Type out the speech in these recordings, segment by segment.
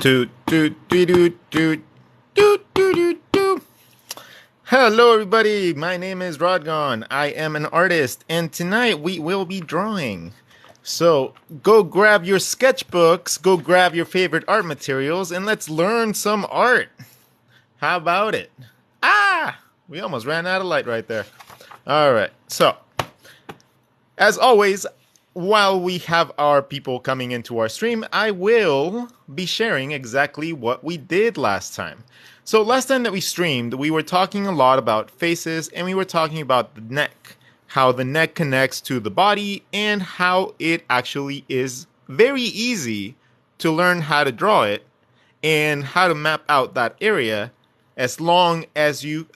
Toot, toot, toot, toot, toot, toot, toot, toot, toot. Hello, everybody. My name is RODGON. I am an artist, and tonight we will be drawing. So go grab your sketchbooks, go grab your favorite art materials, and let's learn some art. How about it? We almost ran out of light right there. All right. So, as always, while we have our people coming into our stream, I will be sharing exactly what we did last time. So last time that we streamed, we were talking a lot about faces, and we were talking about the neck, how the neck connects to the body, and how it actually is very easy to learn how to draw it and how to map out that area as long as you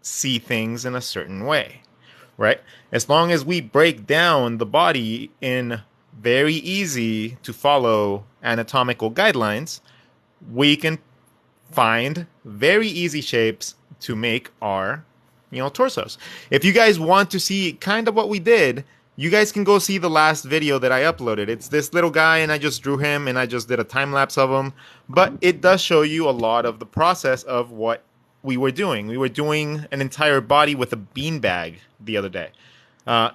see things in a certain way, right? As long as we break down the body in very easy to follow anatomical guidelines, we can find very easy shapes to make our, torsos. If you guys want to see kind of what we did, you guys can go see the last video that I uploaded. It's this little guy, and I just drew him, and I just did a time lapse of him. But it does show you a lot of the process of what we were doing. We were doing an entire body with a beanbag the other day.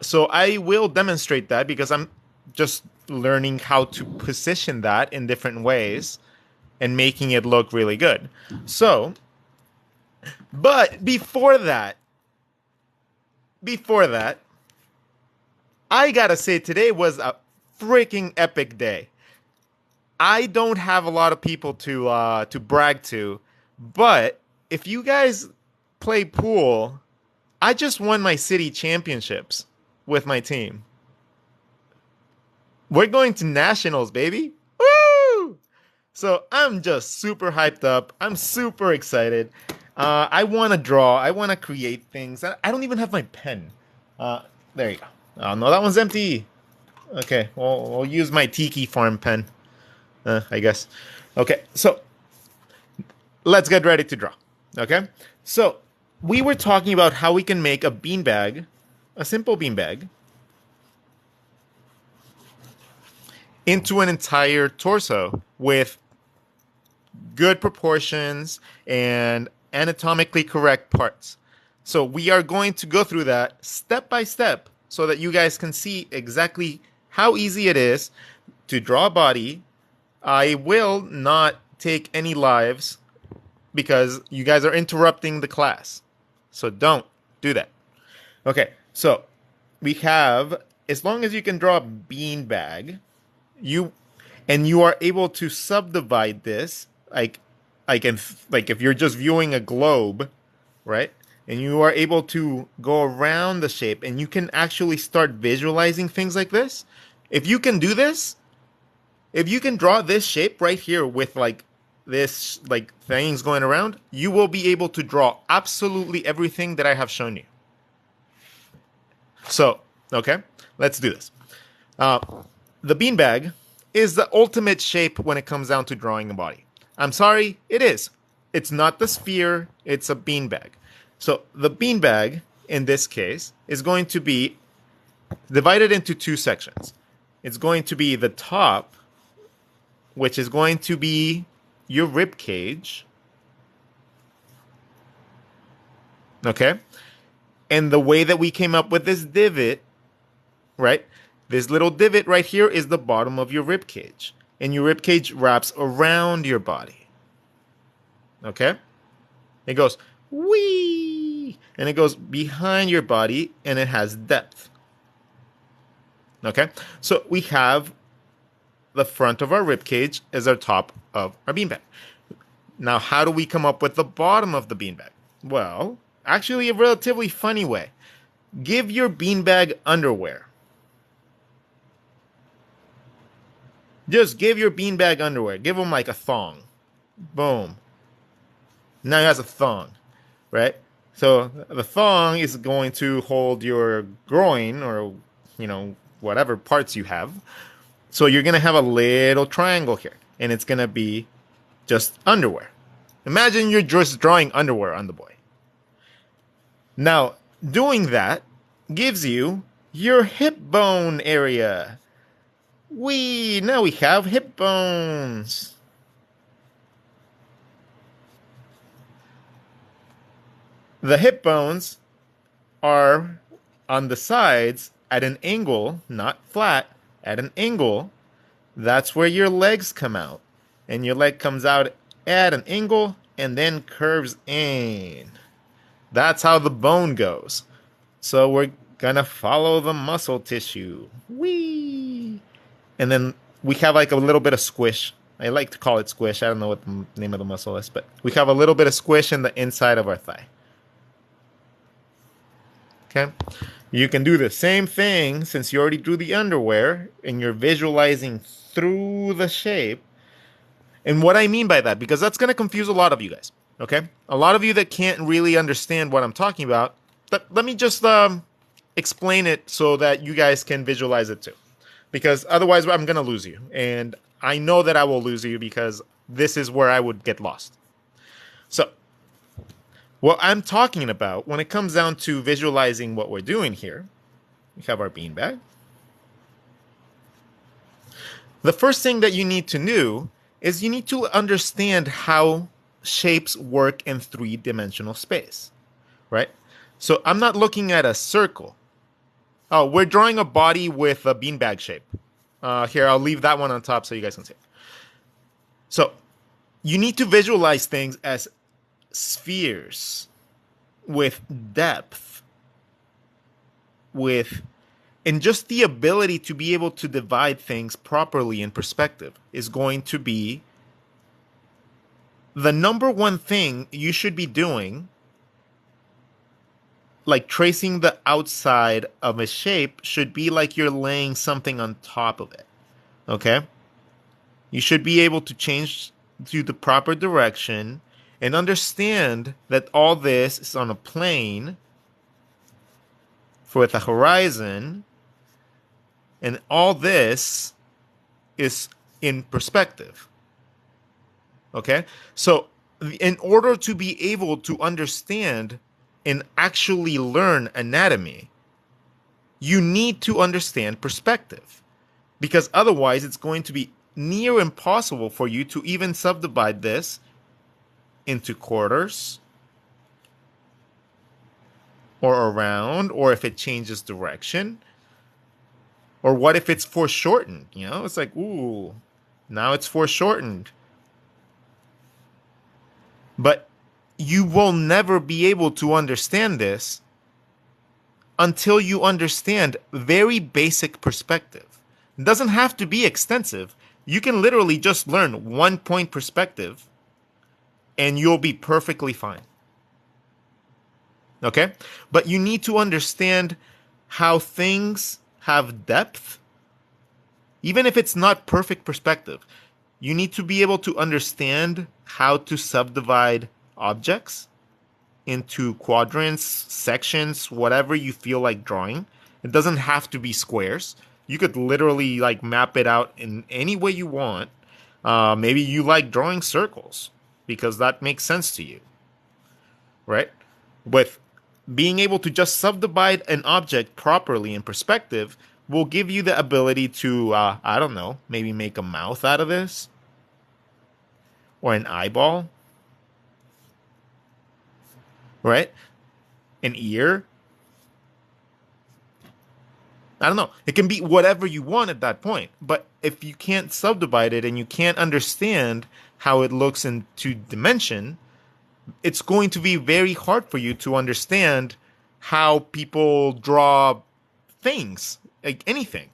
So I will demonstrate that because I'm just learning how to position that in different ways and making it look really good. So, but before that, I gotta say today was a freaking epic day. I don't have a lot of people to brag to, but if you guys play pool, I just won my city championships with my team. We're going to nationals, baby. Woo! So I'm just super hyped up. I'm super excited. I want to draw. I want to create things. I don't even have my pen. There you go. Oh, no, that one's empty. Okay, well, we'll use my Tiki Farm pen, I guess. Okay, so let's get ready to draw. Okay, so we were talking about how we can make a beanbag, a simple beanbag, into an entire torso with good proportions and anatomically correct parts. So we are going to go through that step by step so that you guys can see exactly how easy it is to draw a body. I will not take any lives because you guys are interrupting the class. So don't do that. Okay, so we have, as long as you can draw a beanbag, you are able to subdivide this, like if you're just viewing a globe, right? And you are able to go around the shape, and you can actually start visualizing things like this. If you can do this, if you can draw this shape right here with this things going around, you will be able to draw absolutely everything that I have shown you. So, okay, let's do this. The beanbag is the ultimate shape when it comes down to drawing a body. I'm sorry, it is. It's not the sphere, it's a beanbag. So the beanbag, in this case, is going to be divided into two sections. It's going to be the top, which is going to be your rib cage. Okay? And the way that we came up with this divot, right? This little divot right here is the bottom of your rib cage. And your rib cage wraps around your body. Okay? It goes wee, and it goes behind your body, and it has depth. Okay? So we have the front of our rib cage as our top of our beanbag. Now, how do we come up with the bottom of the beanbag? Well, actually a relatively funny way. Give your beanbag underwear. Just give your beanbag underwear. Give them like a thong. Boom. Now he has a thong, right? So the thong is going to hold your groin or, whatever parts you have. So you're going to have a little triangle here, and it's going to be just underwear. Imagine you're just drawing underwear on the boy. Now, doing that gives you your hip bone area. Now we have hip bones. The hip bones are on the sides at an angle, not flat, at an angle. That's where your legs come out. And your leg comes out at an angle and then curves in. That's how the bone goes. So we're gonna follow the muscle tissue. Whee! And then we have like a little bit of squish. I like to call it squish. I don't know what the name of the muscle is, but we have a little bit of squish in the inside of our thigh. Okay? You can do the same thing since you already drew the underwear and you're visualizing through the shape. And what I mean by that, because that's going to confuse a lot of you guys. Okay? A lot of you that can't really understand what I'm talking about, let me just explain it so that you guys can visualize it too. Because otherwise I'm going to lose you. And I know that I will lose you because this is where I would get lost. So, what I'm talking about when it comes down to visualizing what we're doing here, we have our beanbag. The first thing that you need to know is you need to understand how shapes work in three-dimensional space, right? So I'm not looking at a circle. Oh, we're drawing a body with a beanbag shape. Here, I'll leave that one on top so you guys can see it. So you need to visualize things as spheres with depth, and just the ability to be able to divide things properly in perspective is going to be the number one thing you should be doing. Like tracing the outside of a shape should be like you're laying something on top of it. Okay? You should be able to change to the proper direction and understand that all this is on a plane with a horizon, and all this is in perspective. Okay? So, in order to be able to understand and actually learn anatomy, you need to understand perspective. Because otherwise, it's going to be near impossible for you to even subdivide this into quarters or around, or if it changes direction, or what if it's foreshortened? You know, it's like, ooh, now it's foreshortened. But you will never be able to understand this until you understand very basic perspective. It doesn't have to be extensive. You can literally just learn 1 point perspective and you'll be perfectly fine. Okay? But you need to understand how things have depth. Even if it's not perfect perspective, you need to be able to understand how to subdivide objects into quadrants, sections, whatever you feel like drawing. It doesn't have to be squares. You could literally like map it out in any way you want. Maybe you like drawing circles because that makes sense to you, right? With being able to just subdivide an object properly in perspective will give you the ability to, I don't know, maybe make a mouth out of this or an eyeball, right? An ear. I don't know. It can be whatever you want at that point. But if you can't subdivide it and you can't understand how it looks in two dimension, it's going to be very hard for you to understand how people draw things, like anything.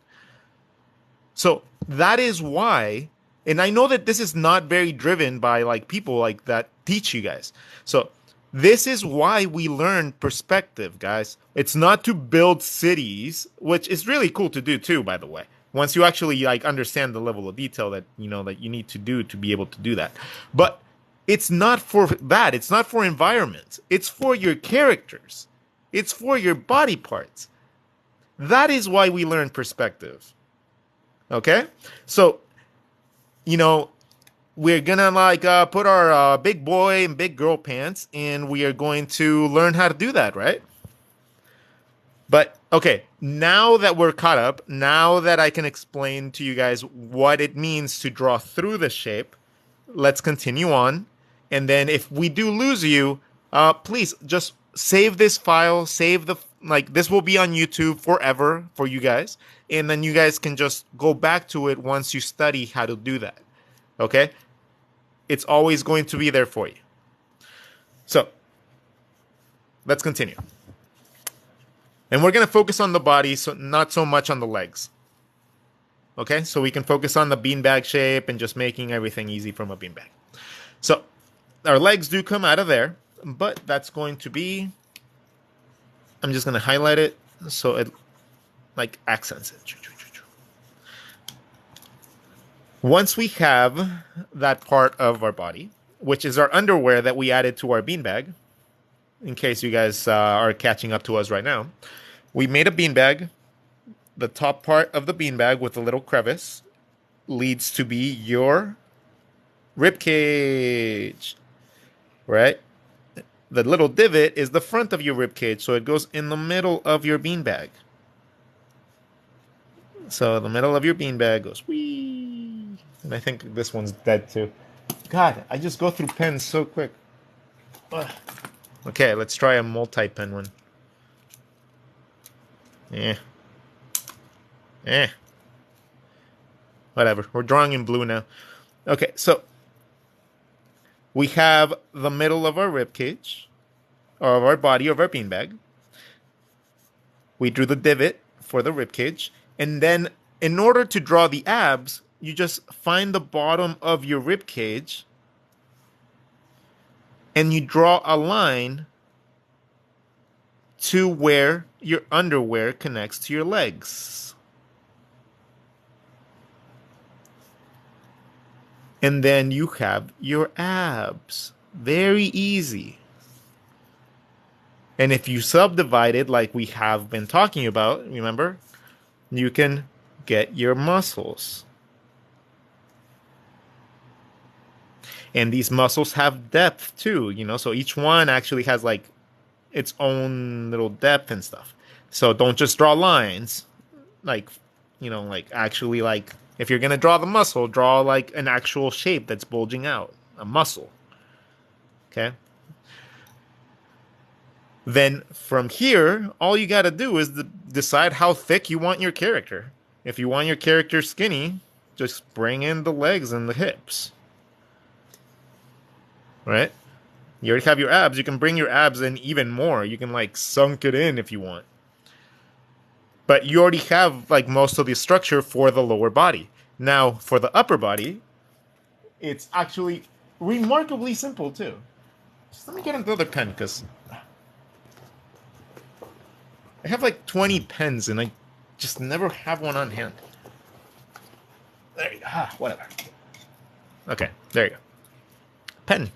So that is why, and I know that this is not very driven by like people like that teach you guys. So this is why we learn perspective, guys. It's not to build cities, which is really cool to do too, by the way. Once you actually like understand the level of detail that you know that you need to do to be able to do that. But it's not for that. It's not for environments. It's for your characters. It's for your body parts. That is why we learn perspective. Okay? So, you know, we're gonna like put our big boy and big girl pants, and we are going to learn how to do that, right? But okay, now that we're caught up, now that I can explain to you guys what it means to draw through the shape, let's continue on. And then if we do lose you, please just save this file, save the, like, this will be on YouTube forever for you guys. And then you guys can just go back to it once you study how to do that. Okay? It's always going to be there for you. So, let's continue. And we're going to focus on the body, so not so much on the legs. Okay? So we can focus on the beanbag shape and just making everything easy from a beanbag. So, our legs do come out of there, but that's going to be, I'm just going to highlight it so it like accents it. Once we have that part of our body, which is our underwear that we added to our beanbag, in case you guys are catching up to us right now, we made a beanbag. The top part of the beanbag with a little crevice leads to be your rib cage, right? The little divot is the front of your rib cage, so it goes in the middle of your beanbag. So the middle of your beanbag goes whee. And I think this one's dead too. God, I just go through pens so quick. Ugh. Okay, let's try a multi-pen one. Whatever. We're drawing in blue now. Okay, so we have the middle of our rib cage, or of our body, of our beanbag. We drew the divot for the rib cage, and then in order to draw the abs, you just find the bottom of your rib cage and you draw a line to where your underwear connects to your legs. And then you have your abs. Very easy. And if you subdivide it like we have been talking about, remember, you can get your muscles. And these muscles have depth too, you know, so each one actually has like its own little depth and stuff. So don't just draw lines, like, you know, like actually, like, if you're going to draw the muscle, draw like an actual shape that's bulging out, a muscle. Okay. Then from here, all you got to do is decide how thick you want your character. If you want your character skinny, just bring in the legs and the hips. Right? You already have your abs. You can bring your abs in even more. You can like sunk it in if you want. But you already have like most of the structure for the lower body. Now, for the upper body, it's actually remarkably simple too. Just let me get another pen because I have like 20 pens and I just never have one on hand. There you go. Whatever. Okay, there you go. Pen.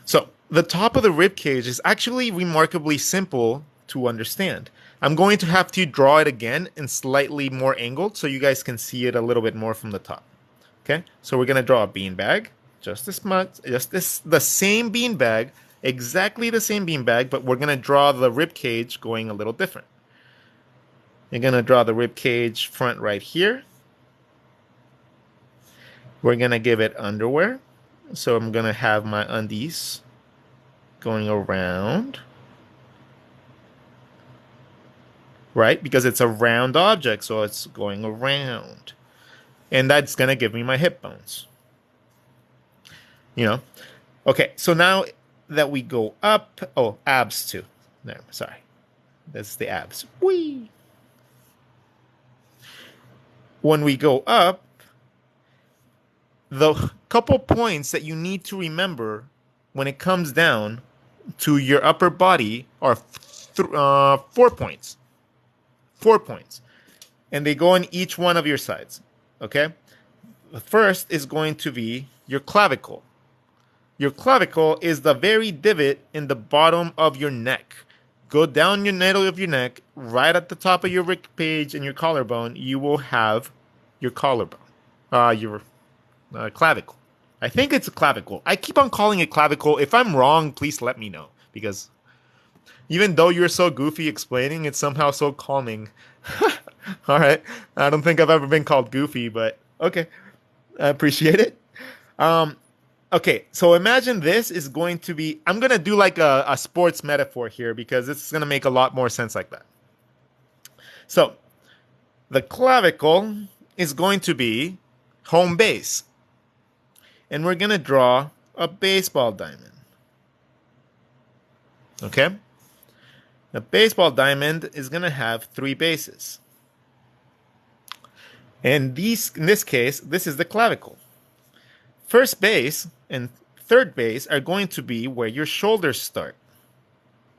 So, the top of the rib cage is actually remarkably simple to understand. I'm going to have to draw it again and slightly more angled so you guys can see it a little bit more from the top. Okay, so we're going to draw a beanbag, just this much, the same beanbag, exactly the same beanbag, but we're going to draw the rib cage going a little different. You're going to draw the rib cage front right here. We're going to give it underwear. So I'm going to have my undies going around. Right? Because it's a round object, so it's going around. And that's going to give me my hip bones. You know? Okay, so now that we go up... Oh, abs too. No, sorry. That's the abs. Whee! When we go up, the couple points that you need to remember when it comes down to your upper body are 4 points. 4 points. And they go on each one of your sides. Okay? The first is going to be your clavicle. Your clavicle is the very divot in the bottom of your neck. Go down your middle of your neck, right at the top of your rib cage and your collarbone, you will have your collarbone. Your clavicle. I think it's a clavicle. I keep on calling it clavicle. If I'm wrong, please let me know. Because even though you're so goofy explaining, it's somehow so calming. All right. I don't think I've ever been called goofy, but okay. I appreciate it. Okay, so imagine this is going to be, I'm going to do like a sports metaphor here because it's going to make a lot more sense like that. So the clavicle is going to be home base. And we're going to draw a baseball diamond. Okay? The baseball diamond is going to have 3 bases. And in this case, this is the clavicle. First base and third base are going to be where your shoulders start.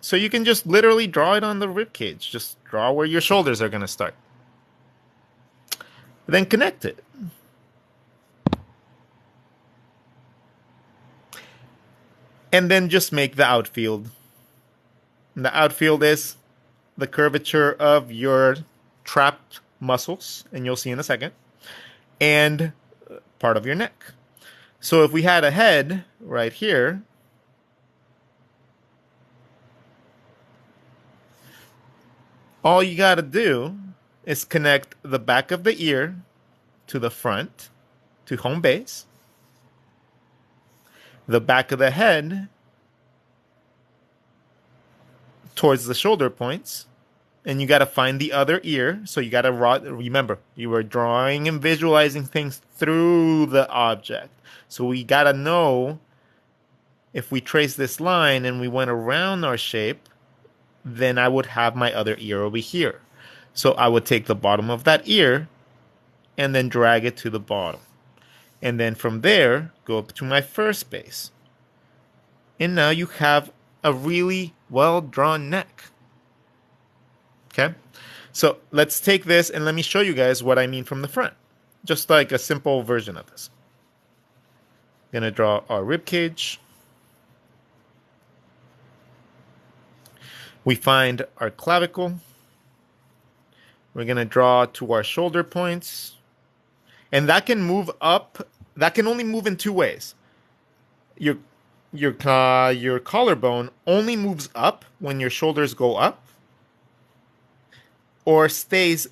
So you can just literally draw it on the rib cage. Just draw where your shoulders are going to start. Then connect it. And then just make the outfield. And the outfield is the curvature of your trapped muscles, and you'll see in a second, and part of your neck. So if we had a head right here, all you got to do is connect the back of the ear to the front, to home base, the back of the head towards the shoulder points, and you got to find the other ear. So you got to remember, you were drawing and visualizing things through the object. So we got to know if we trace this line and we went around our shape, then I would have my other ear over here. So I would take the bottom of that ear and then drag it to the bottom. And then from there, go up to my first base. And now you have a really well-drawn neck. Okay? So let's take this and let me show you guys what I mean from the front. Just like a simple version of this. Gonna draw our rib cage. We find our clavicle. We're gonna draw to our shoulder points. And that can move up. That can only move in 2 ways. Your collarbone only moves up when your shoulders go up, or stays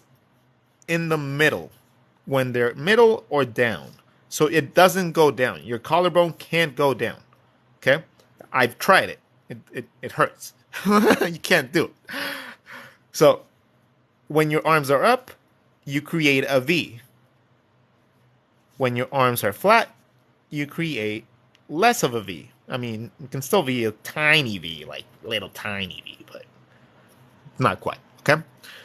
in the middle when they're middle or down. So it doesn't go down. Your collarbone can't go down. Okay? I've tried it. It hurts. You can't do it. So when your arms are up, you create a V. When your arms are flat, you create less of a V. I mean, you can still be a tiny V, like little tiny V, but not quite. Okay?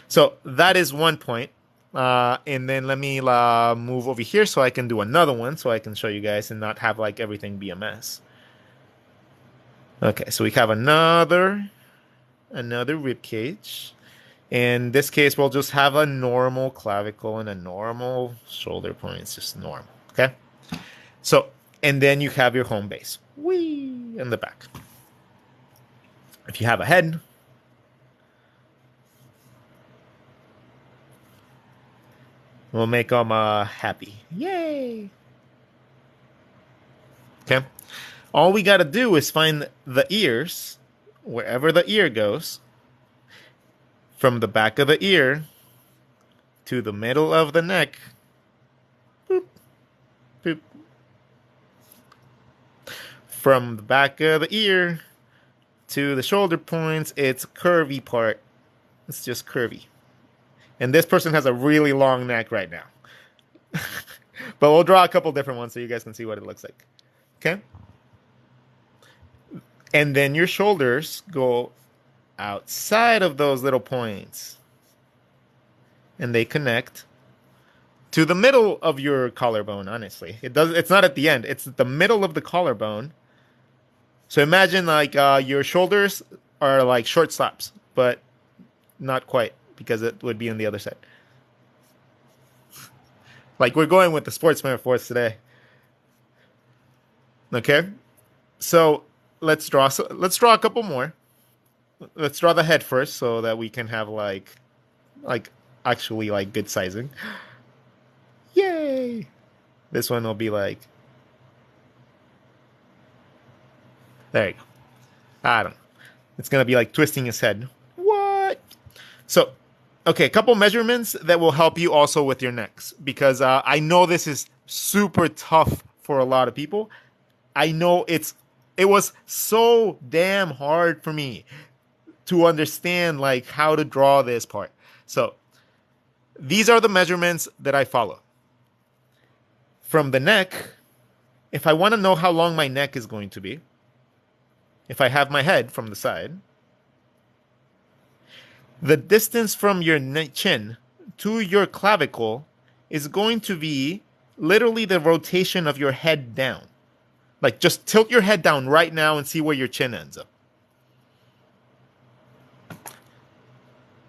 So that is one point. And then let me move over here so I can do another one so I can show you guys and not have like everything be a mess. Okay, so we have another rib cage. In this case, we'll just have a normal clavicle and a normal shoulder point. It's just normal, okay? So, and then you have your home base. Whee! In the back. If you have a head, we'll make them happy. Yay! Okay? All we got to do is find the ears, wherever the ear goes, from the back of the ear to the middle of the neck. Boop, boop. From the back of the ear to the shoulder points, it's curvy part. It's just curvy. And this person has a really long neck right now. But we'll draw a couple different ones so you guys can see what it looks like. Okay? And then your shoulders go outside of those little points. And they connect to the middle of your collarbone, honestly. It's not at the end. It's at the middle of the collarbone. So imagine like your shoulders are like short slaps, but not quite, because it would be on the other side. Like we're going with the sports metaphors today. Okay? So let's draw a couple more. Let's draw the head first so that we can have like actually like good sizing. Yay! This one will be like, there you go. I don't know. It's going to be like twisting his head. What? So, okay, a couple measurements that will help you also with your necks, because I know this is super tough for a lot of people. I know it was so damn hard for me to understand like how to draw this part. So these are the measurements that I follow. From the neck, if I want to know how long my neck is going to be, if I have my head from the side, the distance from your chin to your clavicle is going to be literally the rotation of your head down. Like, just tilt your head down right now and see where your chin ends up.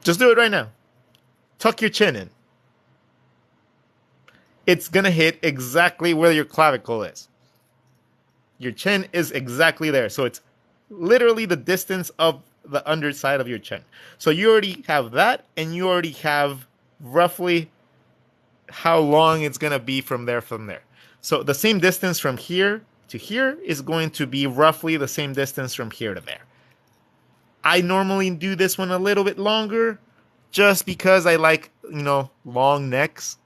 Just do it right now. Tuck your chin in. It's going to hit exactly where your clavicle is. Your chin is exactly there. So it's literally the distance of the underside of your chin. So you already have that, and you already have roughly how long it's going to be from there. So the same distance from here to here is going to be roughly the same distance from here to there. I normally do this one a little bit longer just because I like, long necks.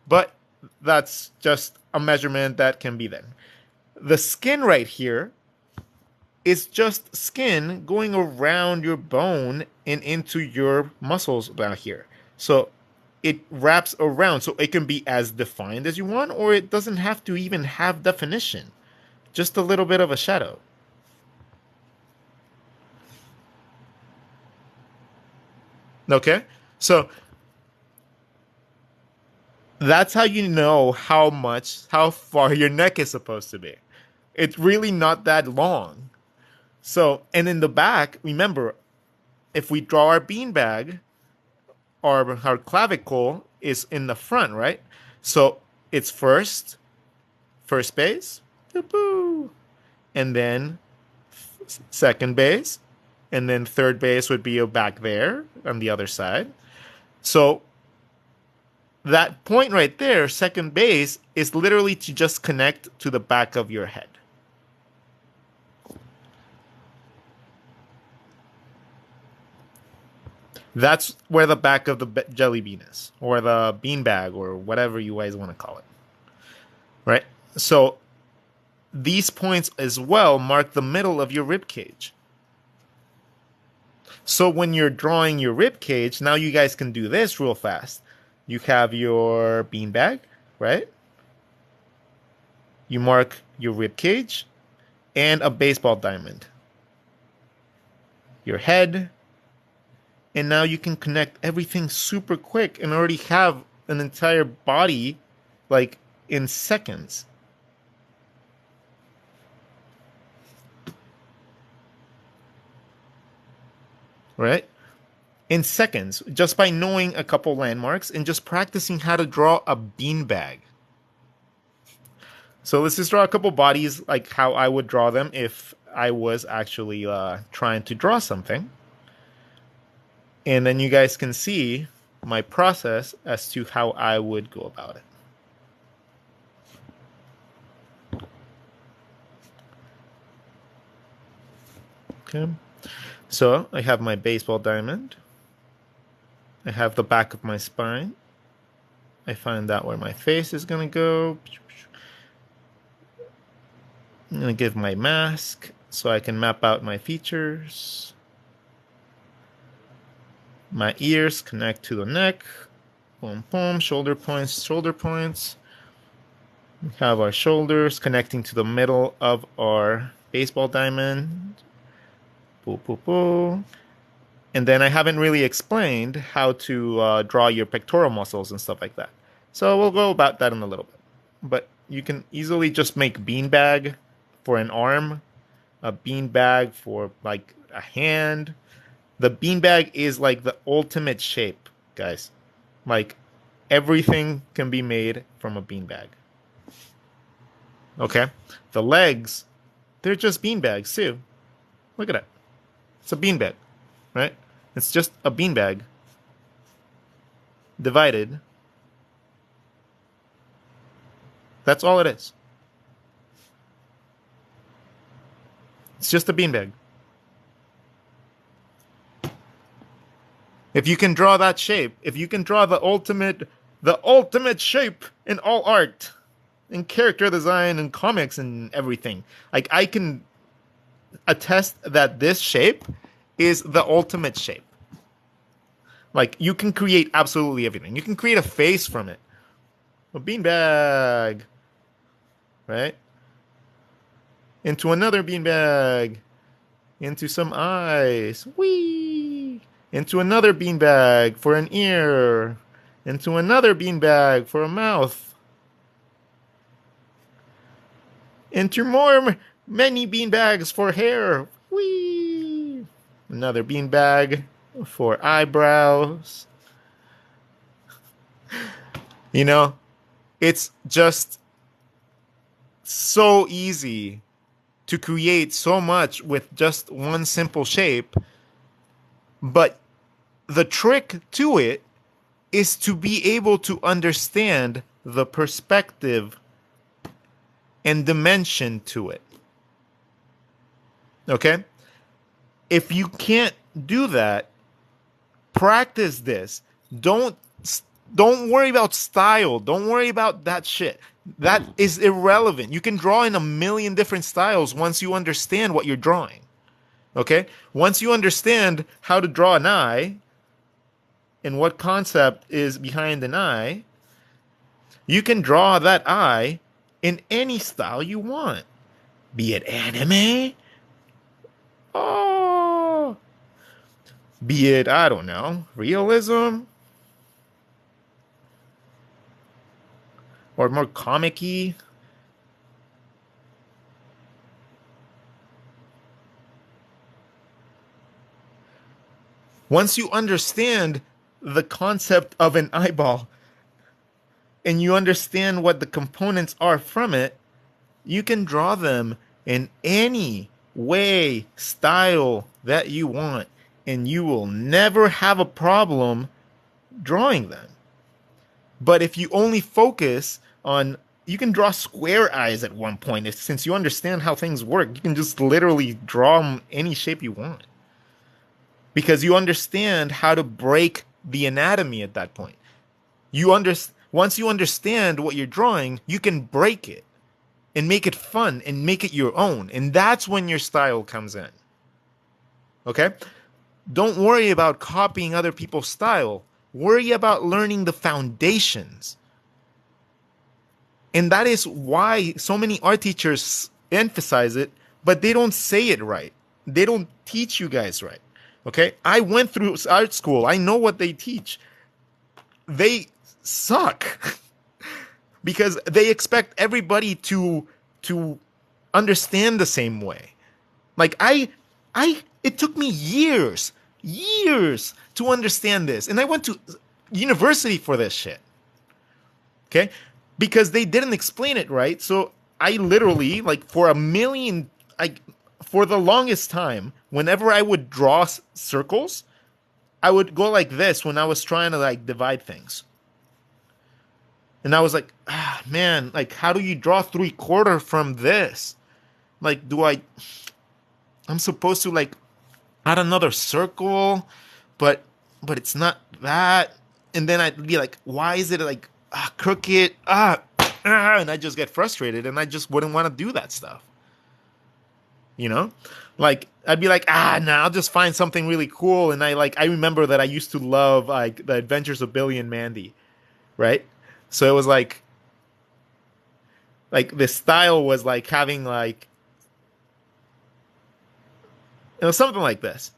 But that's just a measurement that can be done. The skin right here is just skin going around your bone and into your muscles down here. So it wraps around, so it can be as defined as you want, or it doesn't have to even have definition. Just a little bit of a shadow. Okay? So that's how you know how far your neck is supposed to be. It's really not that long. So, and in the back, remember, if we draw our beanbag, our clavicle is in the front, right? So it's first base, and then second base, and then third base would be back there on the other side. So that point right there, second base, is literally to just connect to the back of your head. That's where the back of the jelly bean is, or the beanbag, or whatever you guys want to call it. Right? So these points as well mark the middle of your rib cage. So when you're drawing your rib cage, now you guys can do this real fast. You have your beanbag, right? You mark your rib cage and a baseball diamond. Your head. And now you can connect everything super quick and already have an entire body like in seconds. Right? In seconds, just by knowing a couple landmarks and just practicing how to draw a beanbag. So let's just draw a couple bodies like how I would draw them if I was actually trying to draw something. And then you guys can see my process as to how I would go about it. Okay. So I have my baseball diamond. I have the back of my spine. I find out where my face is going to go. I'm going to give my mask so I can map out my features. My ears connect to the neck. Boom, boom. Shoulder points. We have our shoulders connecting to the middle of our baseball diamond. Boo, boo, boo. And then I haven't really explained how to draw your pectoral muscles and stuff like that. So we'll go about that in a little bit. But you can easily just make beanbag for an arm, a beanbag for like a hand. The beanbag is like the ultimate shape, guys. Like everything can be made from a beanbag. Okay? The legs, they're just beanbags too. Look at that. It's a beanbag, right? It's just a beanbag divided. That's all it is. It's just a beanbag. If you can draw that shape, if you can draw the ultimate shape in all art, in character design and comics and everything. Like I can attest that this shape is the ultimate shape. Like you can create absolutely everything. You can create a face from it. A beanbag, right? Into another beanbag. Into some eyes. Whee! Into another beanbag for an ear. Into another beanbag for a mouth. Into many beanbags for hair. Whee! Another beanbag for eyebrows. You know, it's just so easy to create so much with just one simple shape. But the trick to it is to be able to understand the perspective and dimension to it. Okay? If you can't do that, practice this. Don't worry about style. Don't worry about that shit. That is irrelevant. You can draw in a million different styles once you understand what you're drawing. Okay? Once you understand how to draw an eye and what concept is behind an eye, you can draw that eye in any style you want. Be it anime, oh, be it, I don't know, realism, or more comic-y. Once you understand the concept of an eyeball and you understand what the components are from it, you can draw them in any way, style that you want, and you will never have a problem drawing them. But if you only focus on, you can draw square eyes at one point. Since you understand how things work, you can just literally draw them any shape you want. Because you understand how to break the anatomy at that point. Once you understand what you're drawing, you can break it and make it fun and make it your own. And that's when your style comes in. Okay? Don't worry about copying other people's style. Worry about learning the foundations. And that is why so many art teachers emphasize it, but they don't say it right. They don't teach you guys right. Okay? I went through art school. I know what they teach. They suck. Because they expect everybody to understand the same way. Like it took me years to understand this. And I went to university for this shit. Okay? Because they didn't explain it right. So I literally, like, for the longest time, whenever I would draw circles, I would go like this when I was trying to, like, divide things. And I was like, man, like, how do you draw 3/4 from this? Like, I'm supposed to, like, add another circle, but it's not that. And then I'd be like, why is it, like, crooked? And I just get frustrated, and I just wouldn't want to do that stuff. You know? Like, I'd be like, nah, I'll just find something really cool. And I remember that I used to love, like, The Adventures of Billy and Mandy, right? So it was like the style was like having, like, it was something like this.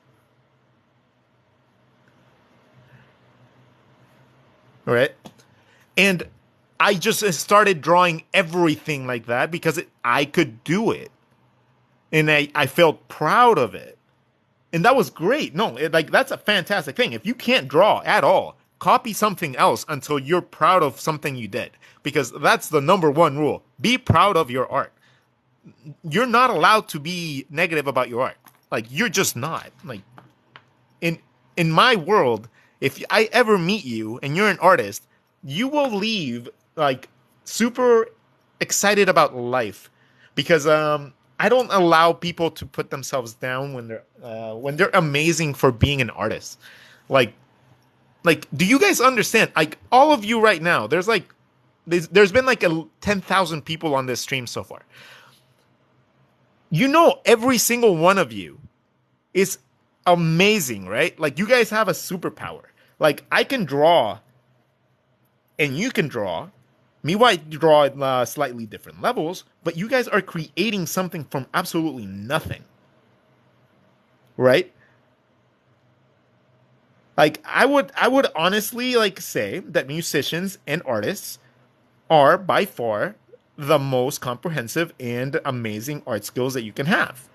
All right. And I just started drawing everything like that because I could do it. And I felt proud of it. And that was great. No, that's a fantastic thing. If you can't draw at all, copy something else until you're proud of something you did. Because that's the number one rule. Be proud of your art. You're not allowed to be negative about your art. Like, you're just not. Like, in my world, if I ever meet you and you're an artist, you will leave, like, super excited about life. Because I don't allow people to put themselves down when they're amazing for being an artist. Like, do you guys understand? Like, all of you right now, there's like there's been like 10,000 people on this stream so far. You know, every single one of you is amazing, right? Like, you guys have a superpower. Like, I can draw and you can draw. Me, might draw at slightly different levels, but you guys are creating something from absolutely nothing, right? Like, I would honestly like say that musicians and artists are by far the most comprehensive and amazing art skills that you can have,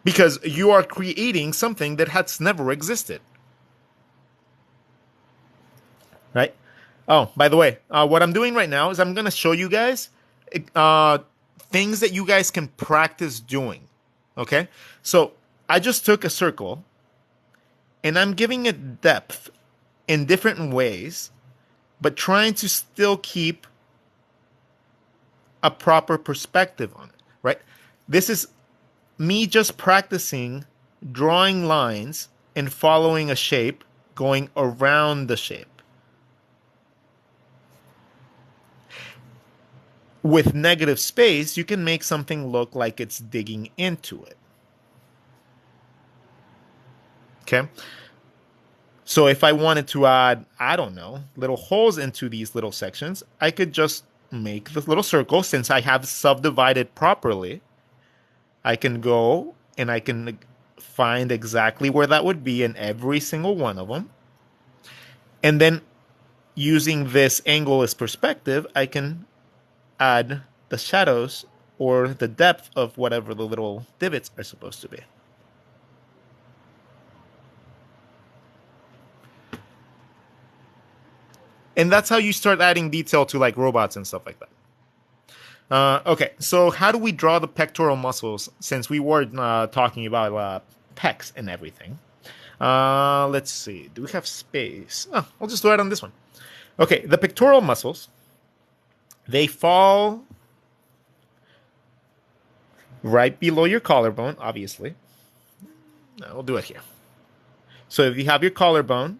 because you are creating something that has never existed, right? Oh, by the way, what I'm doing right now is I'm going to show you guys things that you guys can practice doing. Okay? So I just took a circle and I'm giving it depth in different ways, but trying to still keep a proper perspective on it, right? This is me just practicing drawing lines and following a shape, going around the shape. With negative space, you can make something look like it's digging into it. Okay? So if I wanted to add, I don't know, little holes into these little sections, I could just make this little circle. Since I have subdivided properly, I can go and I can find exactly where that would be in every single one of them. And then using this angle as perspective, I can add the shadows or the depth of whatever the little divots are supposed to be. And that's how you start adding detail to like robots and stuff like that. Okay, so how do we draw the pectoral muscles, since we were talking about pecs and everything? Let's see. Do we have space? Oh, I'll just do it on this one. Okay, the pectoral muscles, they fall right below your collarbone, obviously. No, we'll do it here. So if you have your collarbone,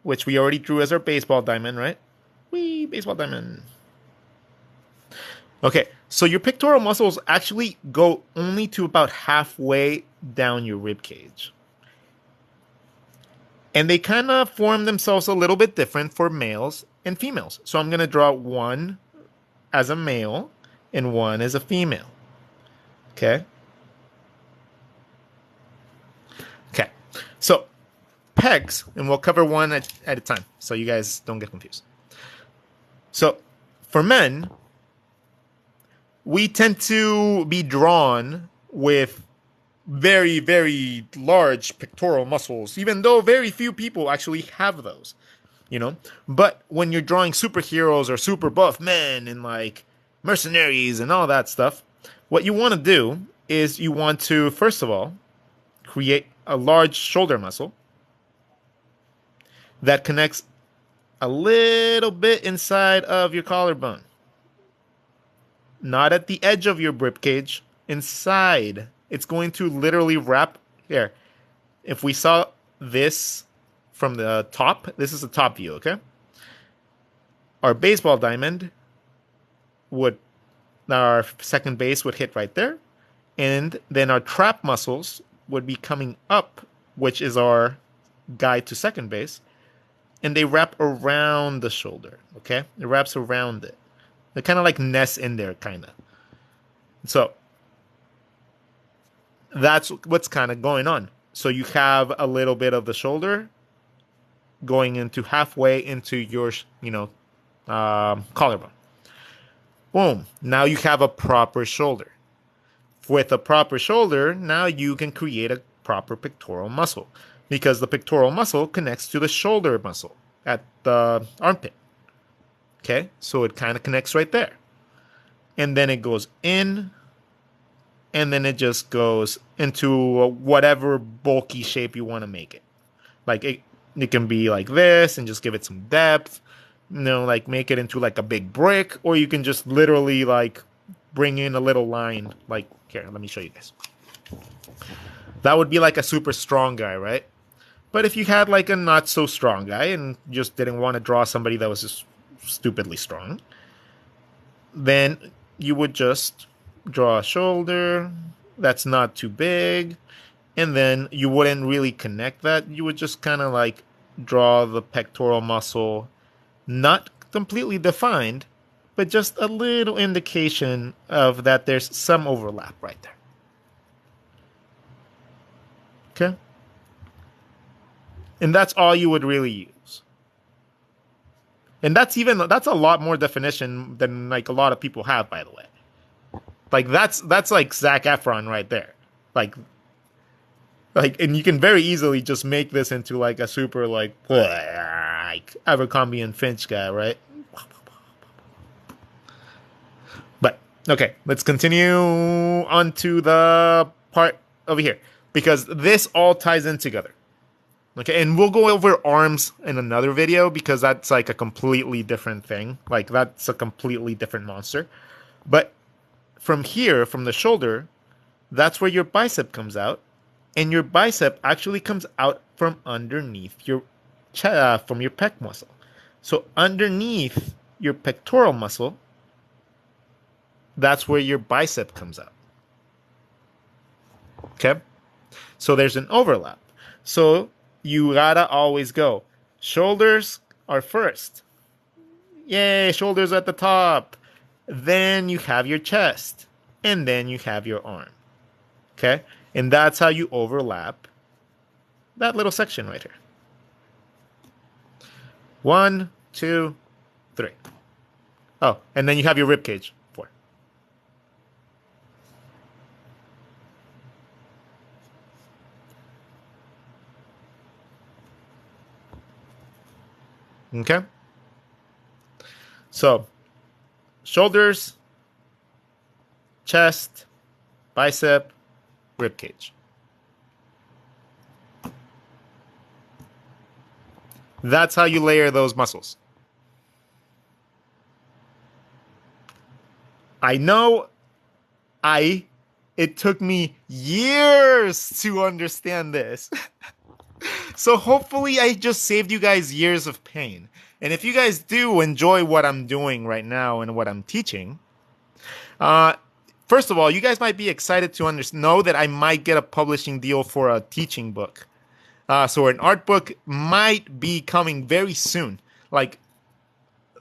which we already drew as our baseball diamond, right? Whee, baseball diamond. Okay, so your pectoral muscles actually go only to about halfway down your rib cage. And they kind of form themselves a little bit different for males and females. So I'm going to draw one as a male and one as a female. Okay? Okay. So pecs, and we'll cover one at a time so you guys don't get confused. So for men, we tend to be drawn with very, very large pectoral muscles, even though very few people actually have those, you know? But when you're drawing superheroes or super buff men and like mercenaries and all that stuff, what you want to do is you want to, first of all, create a large shoulder muscle that connects a little bit inside of your collarbone. Not at the edge of your rib cage, inside. It's going to literally wrap here. If we saw this from the top, this is the top view, okay? Our baseball diamond would, our second base would hit right there. And then our trap muscles would be coming up, which is our guide to second base. And they wrap around the shoulder, okay? It wraps around it. They kind of like nest in there, kind of. So that's what's kind of going on. So you have a little bit of the shoulder going into halfway into your, collarbone. Boom. Now you have a proper shoulder. With a proper shoulder, now you can create a proper pectoral muscle, because the pectoral muscle connects to the shoulder muscle at the armpit. Okay, so it kind of connects right there. And then it goes in, and then it just goes into whatever bulky shape you want to make it. Like it can be like this and just give it some depth, like make it into like a big brick, or you can just literally like bring in a little line. Like here, let me show you guys. That would be like a super strong guy, right? But if you had like a not so strong guy and just didn't want to draw somebody that was just stupidly strong. Then you would just draw a shoulder that's not too big, and then you wouldn't really connect that. You would just kind of like draw the pectoral muscle, not completely defined, but just a little indication of that there's some overlap right there. Okay? And that's all you would really use. And that's a lot more definition than like a lot of people have, by the way. Like that's like Zac Efron right there. Like, and you can very easily just make this into like a super like Abercrombie and Finch guy, right? But okay, let's continue on to the part over here because this all ties in together. Okay, and we'll go over arms in another video because that's like a completely different thing. Like that's a completely different monster. But from here, from the shoulder, that's where your bicep comes out. And your bicep actually comes out from underneath your from your pec muscle. So underneath your pectoral muscle, that's where your bicep comes out. Okay? So there's an overlap. So you gotta always go. Shoulders are first. Yay, shoulders at the top. Then you have your chest. And then you have your arm. Okay? And that's how you overlap that little section right here. 1, 2, 3. Oh, and then you have your rib cage. 4. Okay? So, shoulders, chest, bicep, rib cage. That's how you layer those muscles. I know it took me years to understand this. So hopefully I just saved you guys years of pain. And if you guys do enjoy what I'm doing right now and what I'm teaching, first of all, you guys might be excited to know that I might get a publishing deal for a teaching book. So an art book might be coming very soon. Like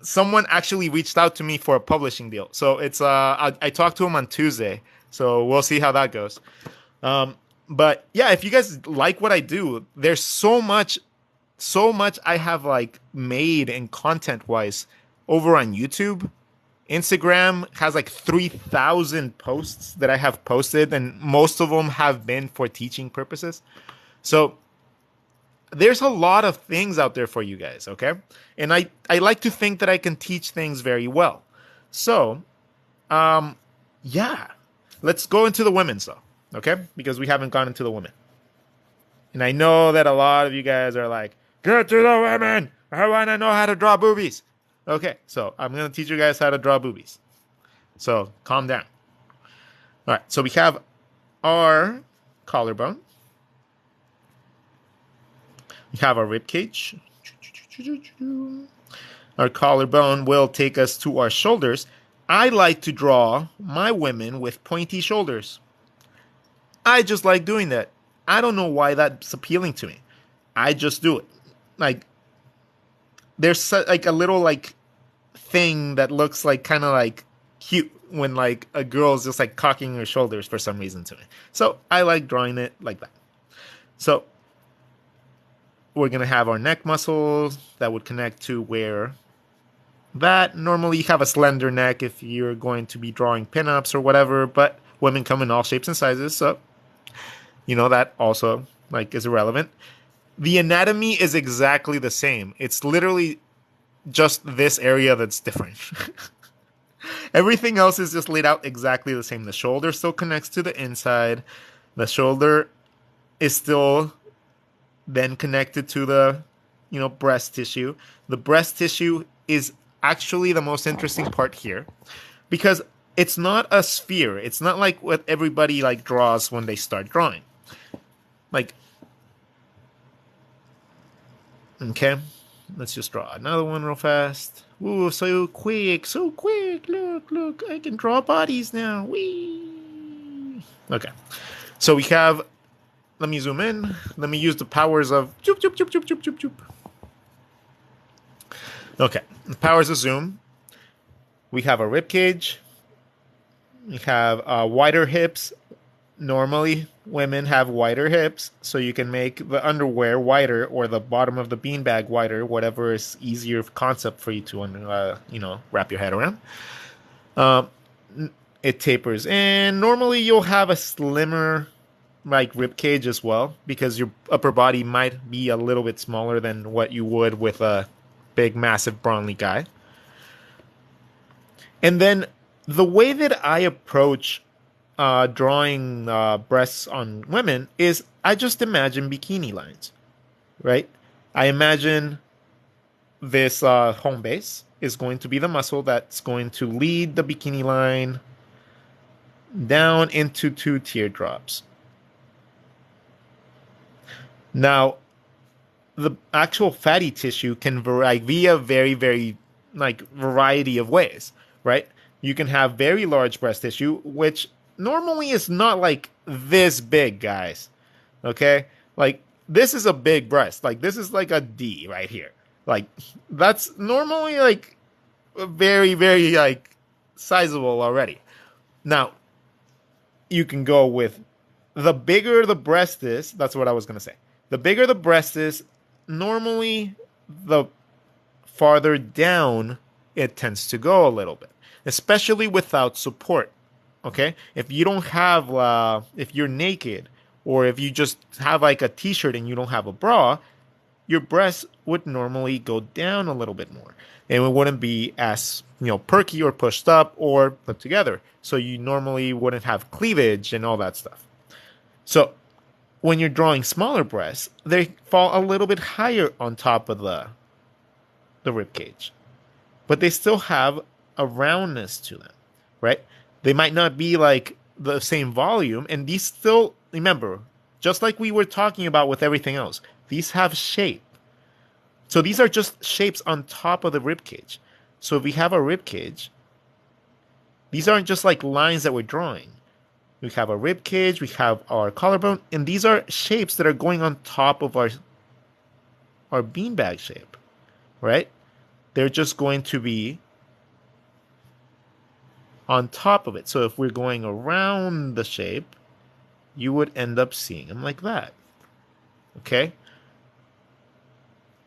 someone actually reached out to me for a publishing deal. So it's I talked to him on Tuesday. So we'll see how that goes. But yeah, if you guys like what I do, there's so much I have like made in content wise over on YouTube. Instagram has like 3,000 posts that I have posted, and most of them have been for teaching purposes. So there's a lot of things out there for you guys, okay? And I like to think that I can teach things very well. So, yeah, let's go into the women's though, okay? Because we haven't gone into the women. And I know that a lot of you guys are like, get to the women! I want to know how to draw boobies. Okay, so I'm going to teach you guys how to draw boobies. So calm down. All right, so we have our collarbone. We have our rib cage. Our collarbone will take us to our shoulders. I like to draw my women with pointy shoulders. I just like doing that. I don't know why that's appealing to me. I just do it. Like, there's like a little like thing that looks like kind of like cute when like a girl's just like cocking her shoulders for some reason to me. So I like drawing it like that. So we're going to have our neck muscles that would connect to where that normally you have a slender neck if you're going to be drawing pinups or whatever, but women come in all shapes and sizes. So, you know, that also like is irrelevant. The anatomy is exactly the same. It's literally just this area that's different. Everything else is just laid out exactly the same. The shoulder still connects to the inside. The shoulder is still then connected to the, you know, breast tissue. The breast tissue is actually the most interesting part here because it's not a sphere. It's not like what everybody like draws when they start drawing. Like, okay, let's just draw another one real fast. Ooh, so quick, so quick. Look, I can draw bodies now. Whee! Okay, so we have, let me zoom in. Let me use the powers of choop, choop, choop, choop, choop, choop, choop. Okay, the powers of zoom. We have a rib cage. We have wider hips. Normally, women have wider hips, so you can make the underwear wider or the bottom of the beanbag wider, whatever is easier concept for you to, wrap your head around. It tapers in. Normally, you'll have a slimmer, like, rib cage as well, because your upper body might be a little bit smaller than what you would with a big, massive, brawny guy. And then the way that I approach drawing breasts on women is I just imagine bikini lines, right? I imagine this home base is going to be the muscle that's going to lead the bikini line down into 2 teardrops. Now, the actual fatty tissue can vary via very, very variety of ways, right? You can have very large breast tissue, which normally is not like this big, guys. Okay? Like, this is a big breast. Like, this is like a D right here. Like, that's normally like very, very like sizable already. Now, you can go with the bigger the breast is. That's what I was going to say. The bigger the breast is, normally the farther down it tends to go a little bit, especially without support. Okay, if you don't have, if you're naked, or if you just have like a t-shirt and you don't have a bra, your breasts would normally go down a little bit more, and it wouldn't be as perky or pushed up or put together. So you normally wouldn't have cleavage and all that stuff. So when you're drawing smaller breasts, they fall a little bit higher on top of the rib cage, but they still have a roundness to them, right? They might not be like the same volume, and these still, remember, just like we were talking about with everything else, these have shape. So these are just shapes on top of the rib cage. So if we have a rib cage, these aren't just like lines that we're drawing. We have a rib cage, we have our collarbone, and these are shapes that are going on top of our beanbag shape, right? They're just going to be on top of it. So if we're going around the shape, you would end up seeing them like that. Okay?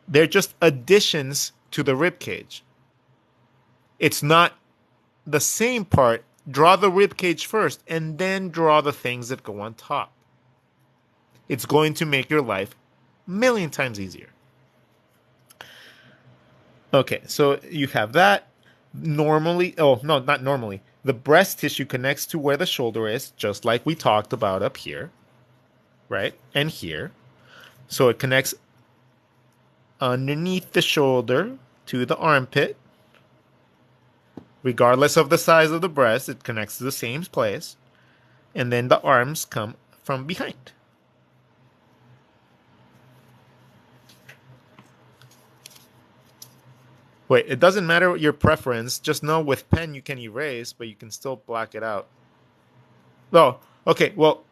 They're just additions to the rib cage. It's not the same part. Draw the rib cage first and then draw the things that go on top. It's going to make your life a million times easier. Okay, so you have that. Normally, not normally. The breast tissue connects to where the shoulder is, just like we talked about up here, right? And here. So it connects underneath the shoulder to the armpit. Regardless of the size of the breast, it connects to the same place. And then the arms come from behind. Wait, it doesn't matter your preference. Just know with pen you can erase, but you can still black it out. Oh, okay. Well,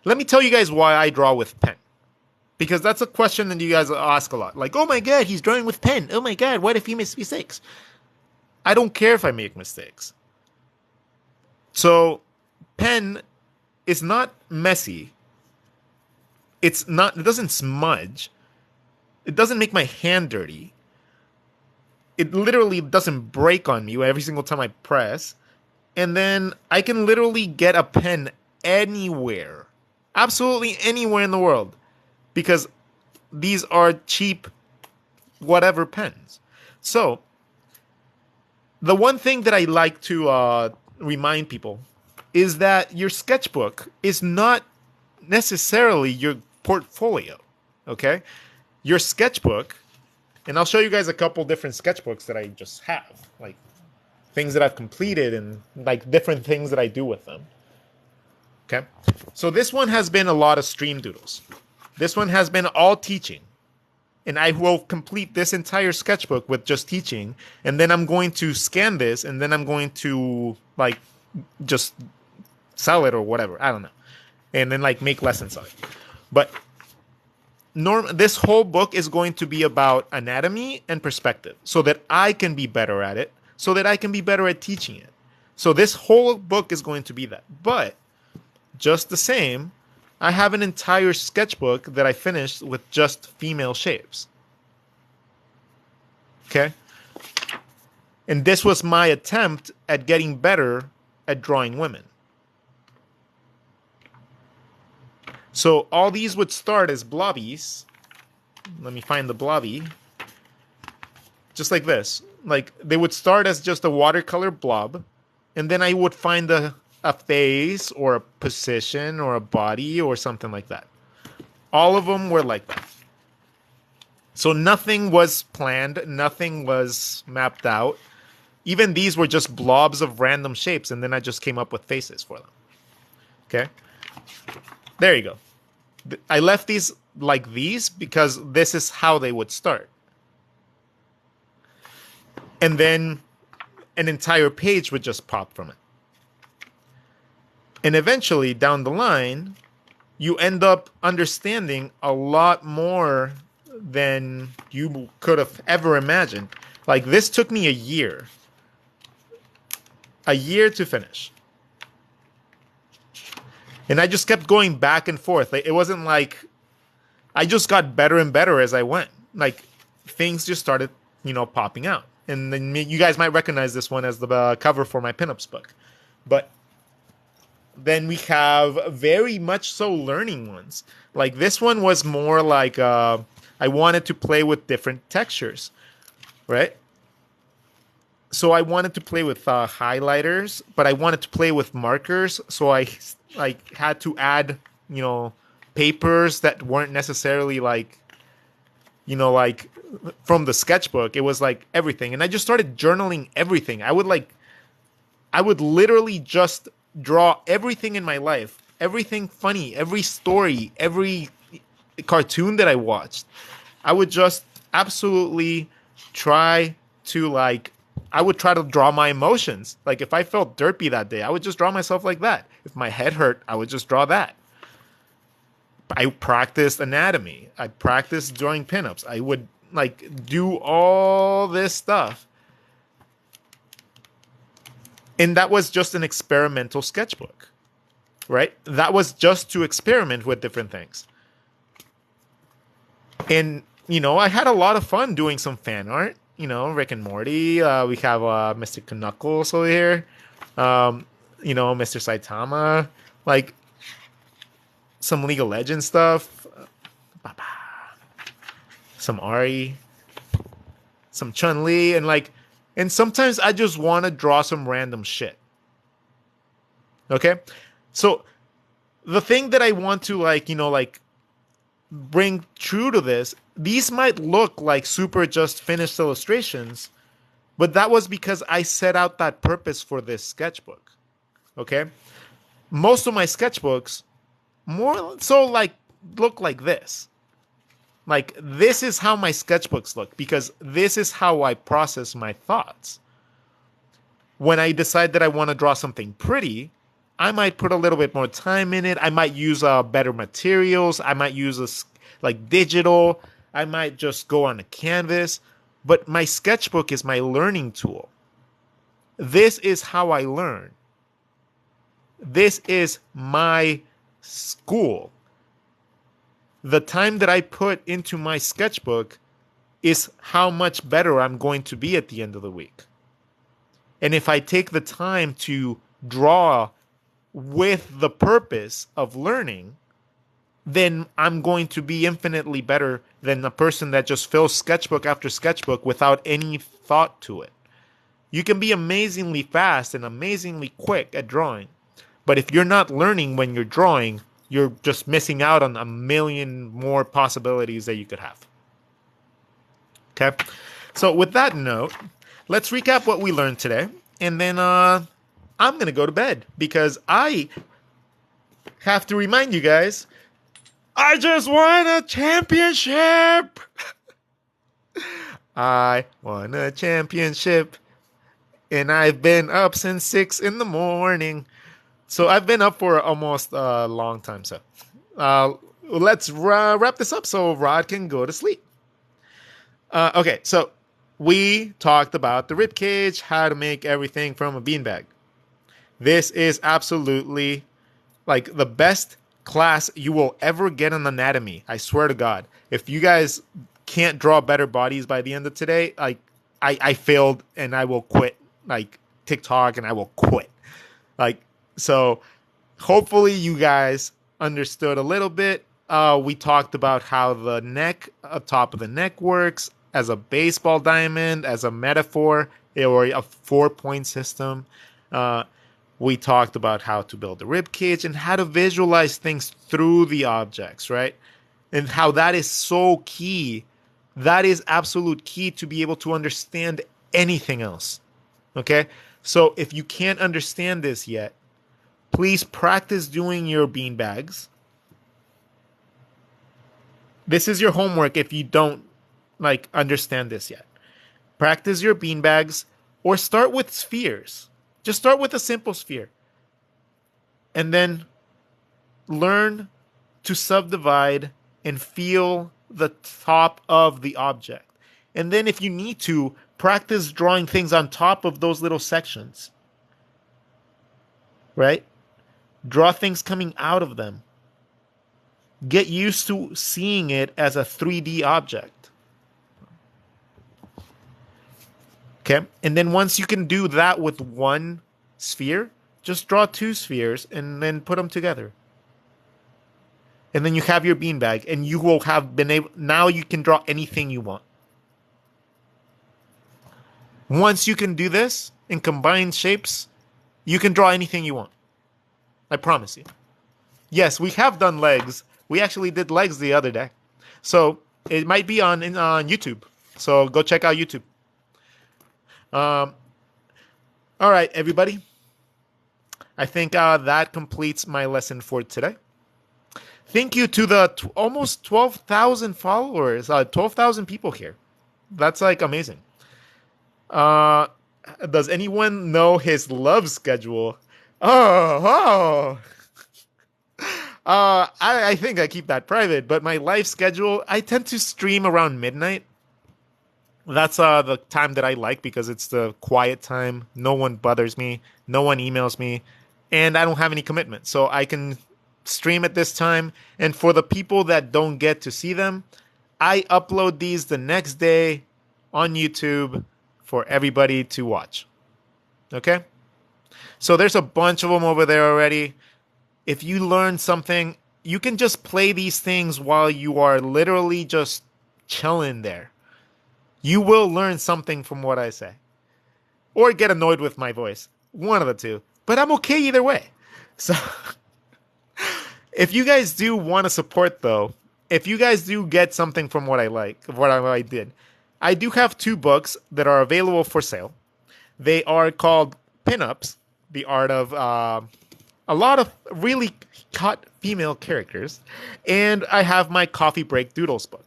let me tell you guys why I draw with pen. Because that's a question that you guys ask a lot. Like, oh my God, he's drawing with pen. Oh my God, what if he makes mistakes? I don't care if I make mistakes. So, pen is not messy. It doesn't smudge. It doesn't make my hand dirty. It literally doesn't break on me every single time I press. And then I can literally get a pen anywhere. Absolutely anywhere in the world. Because these are cheap whatever pens. So, the one thing that I like to remind people is that your sketchbook is not necessarily your portfolio. Okay? Your sketchbook, and I'll show you guys a couple different sketchbooks that I just have, like things that I've completed and like different things that I do with them. Okay? So this one has been a lot of stream doodles. This one has been all teaching. and I will complete this entire sketchbook with just teaching, and then I'm going to scan this, and then I'm going to like just sell it or whatever. I don't know, and then like make lessons on it. But this whole book is going to be about anatomy and perspective, so that I can be better at it, so that I can be better at teaching it. So this whole book is going to be that. But just the same, I have an entire sketchbook that I finished with just female shapes. Okay? And this was my attempt at getting better at drawing women. So all these would start as blobbies. Let me find the blobby. Just like this. Like they would start as just a watercolor blob, and then I would find a face or a position or a body or something like that. All of them were like that. So nothing was planned, nothing was mapped out. Even these were just blobs of random shapes, and then I just came up with faces for them. Okay? There you go. I left these like these because this is how they would start. And then an entire page would just pop from it. And eventually, down the line, you end up understanding a lot more than you could have ever imagined. Like, this took me a year. A year to finish. And I just kept going back and forth. Like, it wasn't like... I just got better and better as I went. Like, things just started, popping out. And then you guys might recognize this one as the cover for my pinups book. But then we have very much so learning ones. Like this one was more like I wanted to play with different textures, right? So I wanted to play with highlighters, but I wanted to play with markers. So I had to add, papers that weren't necessarily like from the sketchbook. It was like everything. And I just started journaling everything. I would literally just draw everything in my life, everything funny, every story, every cartoon that I watched. I would just absolutely try to I would try to draw my emotions. Like if I felt derpy that day, I would just draw myself like that. If my head hurt, I would just draw that. I practiced anatomy. I practiced drawing pinups. I would do all this stuff. And that was just an experimental sketchbook, right? That was just to experiment with different things. And, I had a lot of fun doing some fan art. Rick and Morty. We have Mr. Knuckles over here. Mr. Saitama. Some League of Legends stuff. Some Ari. Some Chun-Li. And sometimes I just want to draw some random shit. Okay? So the thing that I want to bring true to this, these might look like super just finished illustrations, but that was because I set out that purpose for this sketchbook. Okay? Most of my sketchbooks more so look like this. This is how my sketchbooks look because this is how I process my thoughts. When I decide that I want to draw something pretty, I might put a little bit more time in it. I might use better materials. I might use digital. I might just go on a canvas. But my sketchbook is my learning tool. This is how I learn. This is my school. The time that I put into my sketchbook is how much better I'm going to be at the end of the week. And if I take the time to draw with the purpose of learning, then I'm going to be infinitely better than a person that just fills sketchbook after sketchbook without any thought to it. You can be amazingly fast and amazingly quick at drawing, but if you're not learning when you're drawing, you're just missing out on a million more possibilities that you could have. Okay? So with that note, let's recap what we learned today. And then I'm going to go to bed because I have to remind you guys, I just won a championship. I won a championship, and I've been up since 6 in the morning. So I've been up for almost a long time. So let's wrap this up so Rod can go to sleep. Okay, so we talked about the rib cage, how to make everything from a beanbag. This is absolutely like the best class you will ever get on anatomy. I swear to God. If you guys can't draw better bodies by the end of today, like I failed and I will quit like TikTok and I will quit. Like, so hopefully you guys understood a little bit. We talked about how the neck, top of the neck works as a baseball diamond, as a metaphor, or a 4-point system. We talked about how to build a rib cage and how to visualize things through the objects, right? And how that is so key. That is absolute key to be able to understand anything else. Okay? So if you can't understand this yet, please practice doing your bean bags. This is your homework if you don't like understand this yet. Practice your bean bags or start with spheres. Just start with a simple sphere. And then learn to subdivide and feel the top of the object. And then if you need to, practice drawing things on top of those little sections. Right? Draw things coming out of them. Get used to seeing it as a 3D object. Okay? And then once you can do that with one sphere, just draw 2 spheres and then put them together. And then you have your beanbag and you will have been able, now you can draw anything you want. Once you can do this and combine shapes, you can draw anything you want. I promise you. Yes, we have done legs. We actually did legs the other day. So it might be on YouTube. So go check out YouTube. All right, everybody. I think that completes my lesson for today. Thank you to the almost 12,000 followers, 12,000 people here. That's like amazing. Does anyone know his love schedule? Oh. I think I keep that private, but my life schedule, I tend to stream around midnight. That's the time that I like because it's the quiet time. No one bothers me. No one emails me. And I don't have any commitment. So I can stream at this time. And for the people that don't get to see them, I upload these the next day on YouTube for everybody to watch. Okay? So there's a bunch of them over there already. If you learn something, you can just play these things while you are literally just chilling there. You will learn something from what I say. Or get annoyed with my voice. One of the two. But I'm okay either way. So, if you guys do want to support, though, if you guys do get something from what I like, what I did, I do have 2 books that are available for sale. They are called Pinups, the art of a lot of really hot female characters. And I have my Coffee Break Doodles book.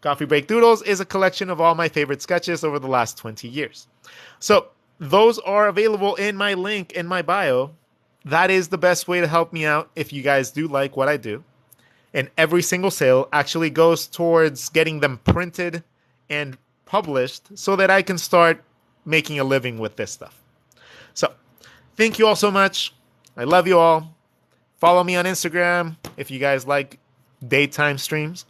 Coffee Break Doodles is a collection of all my favorite sketches over the last 20 years. So those are available in my link in my bio. That is the best way to help me out if you guys do like what I do. And every single sale actually goes towards getting them printed and published so that I can start making a living with this stuff. So thank you all so much. I love you all. Follow me on Instagram if you guys like daytime streams.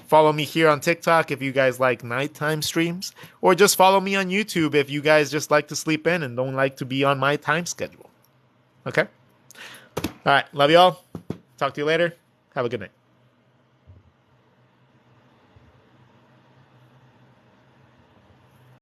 Follow me here on TikTok if you guys like nighttime streams. Or just follow me on YouTube if you guys just like to sleep in and don't like to be on my time schedule. Okay? All right. Love you all. Talk to you later. Have a good night.